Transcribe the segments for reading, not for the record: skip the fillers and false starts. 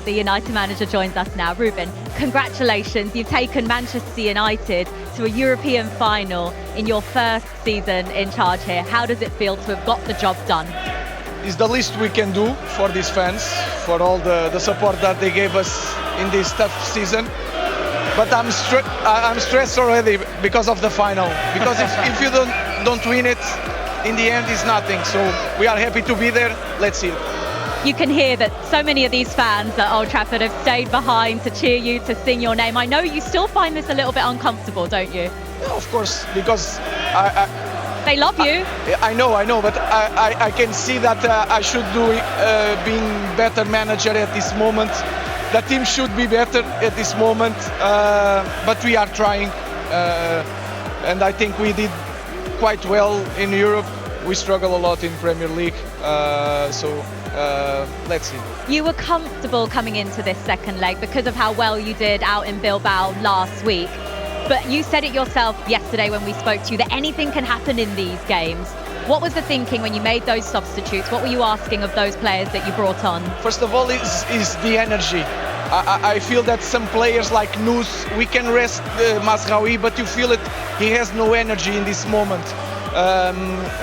the United manager, joins us now. Ruben, congratulations. You've taken Manchester United to a European final in your first season in charge here. How does it feel to have got the job done? It's the least we can do for these fans, for all the support that they gave us in this tough season. But I'm stressed already because of the final. Because if you don't win it, in the end, it's nothing. So we are happy to be there. Let's see it. You can hear that so many of these fans at Old Trafford have stayed behind to cheer you, to sing your name. I know you still find this a little bit uncomfortable, don't you? Yeah, of course, because they love you. I know, but I can see that I should do being better manager at this moment. The team should be better at this moment, but we are trying, and I think we did quite well in Europe. We struggle a lot in Premier League, so let's see. You were comfortable coming into this second leg because of how well you did out in Bilbao last week. But you said it yourself yesterday when we spoke to you that anything can happen in these games. What was the thinking when you made those substitutes? What were you asking of those players that you brought on? First of all, is the energy. I feel that some players like Nus, we can rest Mazraoui, but you feel it, he has no energy in this moment.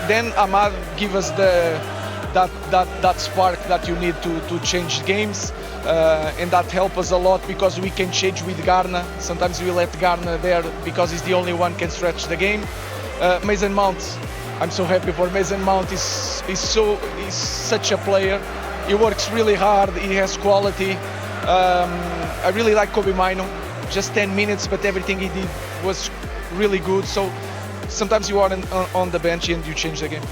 Then Ahmad give us that spark that you need to change games, and that help us a lot because we can change with Garner. Sometimes we let Garner there because he's the only one can stretch the game. Mason Mount, I'm so happy for Mason Mount. He's such a player. He works really hard. He has quality. I really like Kobe Maino. Just 10 minutes, but everything he did was really good. So sometimes you are on the bench and you change the game.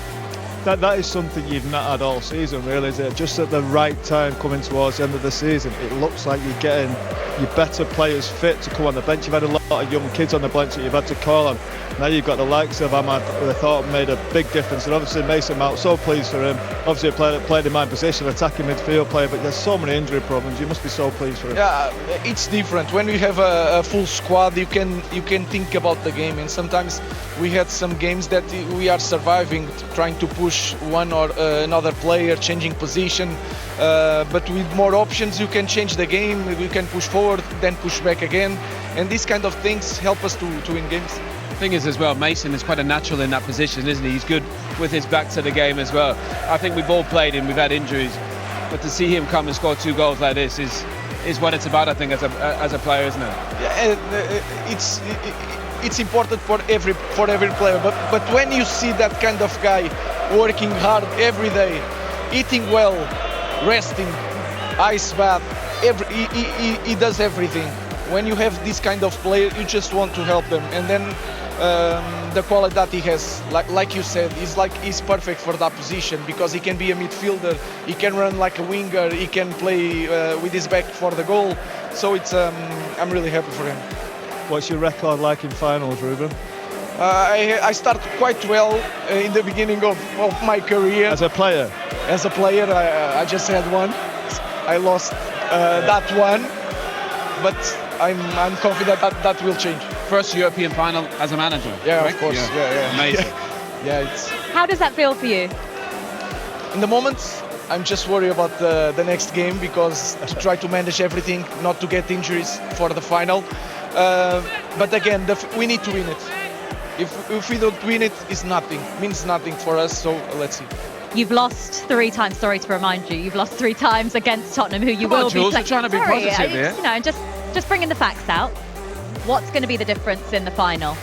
That is something you've not had all season, really, is it? Just at the right time coming towards the end of the season, it looks like you're getting your better players fit to come on the bench. You've had a lot of young kids on the bench that you've had to call on. Now you've got the likes of Ahmad, who I thought made a big difference, and obviously Mason Mount, so pleased for him. Obviously played in my position, attacking midfield player, but there's so many injury problems. You must be so pleased for him. Yeah, it's different. When you have a full squad, you can think about the game, and sometimes we had some games that we are surviving, trying to push one or another player, changing position, but with more options you can change the game. You can push forward, then push back again, and these kind of things help us to win games. The thing is as well, Mason is quite a natural in that position, isn't he? He's good with his back to the game as well. I think we've all played him, we've had injuries, but to see him come and score 2 goals like this is what it's about, I think, as a player, isn't it? Yeah, it's important for every player, but when you see that kind of guy working hard every day, eating well, resting, ice bath, he does everything. When you have this kind of player, you just want to help them, and then the quality that he has, like you said, he's perfect for that position because he can be a midfielder, he can run like a winger, he can play with his back for the goal. So I'm really happy for him. What's your record like in finals, Ruben? I started quite well in the beginning of my career. As a player? As a player, I just had one. I lost that one, but I'm confident that will change. First European final as a manager. Yeah, right? Of course. Yeah. Amazing. Yeah, How does that feel for you? In the moment, I'm just worried about the next game because to try to manage everything, not to get injuries for the final. But again, we need to win it. If we don't win it, it's nothing. Means nothing for us. So let's see. You've lost 3 times. Sorry to remind you, you've lost 3 times against Tottenham, who you Come on, will Jules, be we're trying to be positive here. You know, just bringing the facts out. What's going to be the difference in the final?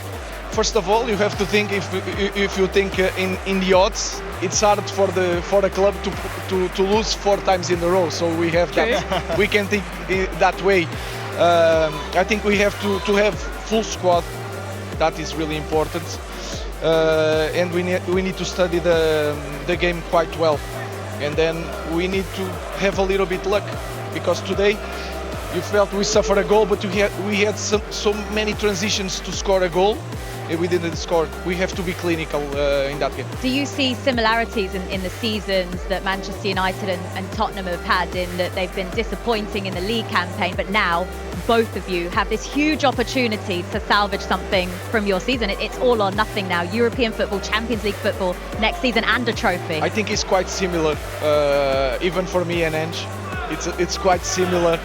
First of all, you have to think if you think in the odds, it's hard for the club to lose 4 times in a row. So we have that. We can think that way. I think we have to have full squad. That is really important, and we need to study the game quite well, and then we need to have a little bit luck because today you felt we suffered a goal, but we had so many transitions to score a goal. We didn't score. We have to be clinical in that game. Do you see similarities in the seasons that Manchester United and Tottenham have had, in that they've been disappointing in the league campaign, but now both of you have this huge opportunity to salvage something from your season? It's all or nothing now. European football, Champions League football next season, and a trophy. I think it's quite similar, even for me and Ange. it's quite similar.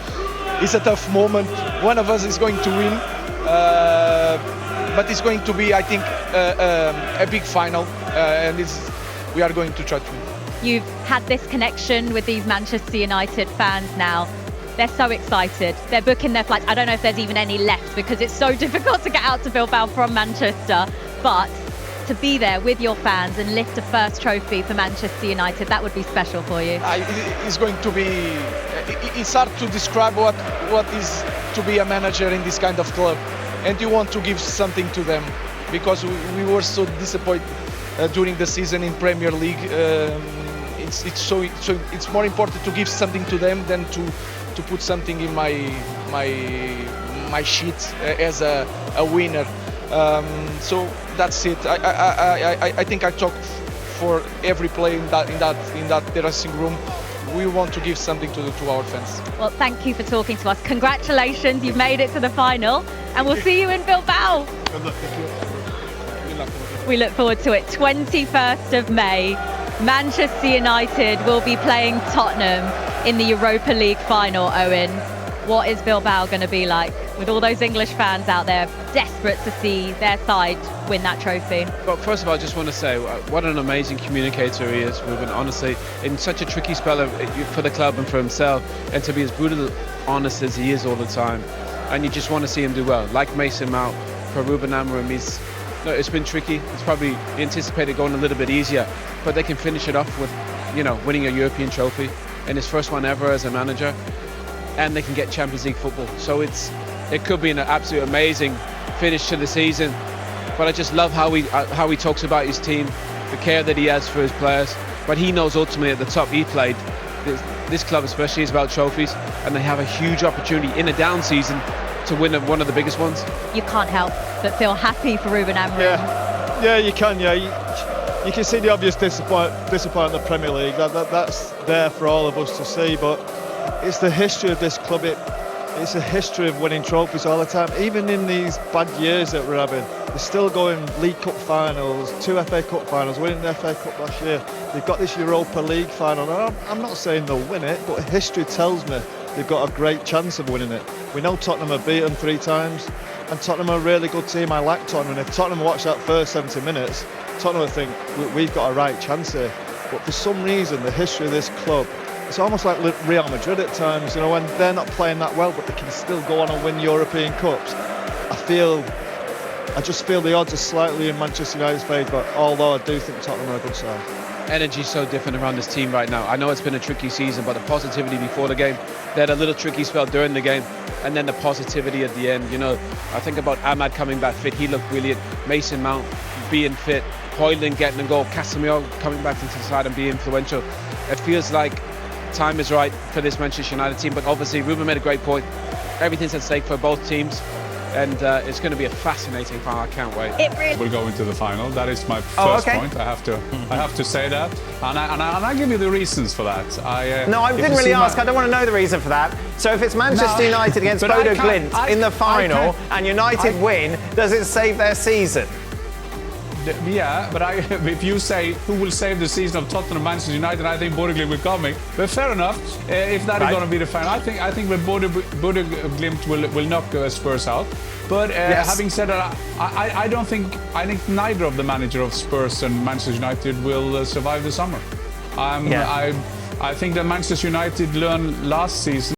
It's a tough moment. One of us is going to win, but it's going to be, I think, a big final, and we are going to try to win. You've had this connection with these Manchester United fans now. They're so excited. They're booking their flights. I don't know if there's even any left because it's so difficult to get out to Bilbao from Manchester. But to be there with your fans and lift a first trophy for Manchester United, that would be special for you. It's going to be. It's hard to describe what is to be a manager in this kind of club, and you want to give something to them because we were so disappointed during the season in Premier League. It's more important to give something to them than to put something in my sheet as a winner. So that's it. I think I talk for every player in that dressing room. We want to give something to our fans. Well, thank you for talking to us. Congratulations, you've made it to the final, and we'll see you in Bilbao. Good luck. We look forward to it. 21st of May, Manchester United will be playing Tottenham in the Europa League final, Owen. What is Bilbao going to be like with all those English fans out there desperate to see their side win that trophy? Well, first of all, I just want to say what an amazing communicator he is, Ruben. Honestly, in such a tricky spell for the club and for himself, and to be as brutal honest as he is all the time, and you just want to see him do well. Like Mason Mount, for Ruben Amorim, it's been tricky. It's probably anticipated going a little bit easier, but they can finish it off with, winning a European trophy and his first one ever as a manager, and they can get Champions League football. So it could be an absolute amazing finish to the season. But I just love how he talks about his team, the care that he has for his players. But he knows ultimately at the top he played. This club especially is about trophies, and they have a huge opportunity in a down season to win one of the biggest ones. You can't help but feel happy for Ruben Amorim. Yeah, you can. Yeah, you can see the obvious disappointment in the Premier League. That's there for all of us to see. But it's the history of this club. It's a history of winning trophies all the time. Even in these bad years that we're having, they're still going League Cup finals, 2 FA Cup finals, winning the FA Cup last year. They've got this Europa League final. Now, I'm not saying they'll win it, but history tells me they've got a great chance of winning it. We know Tottenham have beaten 3 times, and Tottenham are a really good team. I like Tottenham, and if Tottenham watch that first 70 minutes, Tottenham will think we've got a right chance here. But for some reason, the history of this club, it's almost like Real Madrid at times, when they're not playing that well, but they can still go on and win European Cups. I just feel the odds are slightly in Manchester United's favour, although I do think Tottenham are a good side. Energy's so different around this team right now. I know it's been a tricky season, but the positivity before the game, they had a little tricky spell during the game, and then the positivity at the end. I think about Ahmad coming back fit, he looked brilliant. Mason Mount being fit, Højlund getting a goal, Casemiro coming back into the side and being influential. It feels like time is right for this Manchester United team, but obviously Ruben made a great point. Everything's at stake for both teams, and it's going to be a fascinating final. I can't wait. We'll go into the final. That is my first point. I have to say that, and I give you the reasons for that. I didn't really ask. I don't want to know the reason for that. So if it's Manchester United against Bodo Glimt in the final and United win, does it save their season? Yeah, but if you say who will save the season of Tottenham and Manchester United, I think Bodo Glimt will coming. But fair enough, if that is going to be the final, I think that Bodo Glimt will knock Spurs out. But having said that, I think neither of the manager of Spurs and Manchester United will survive the summer. I think that Manchester United learned last season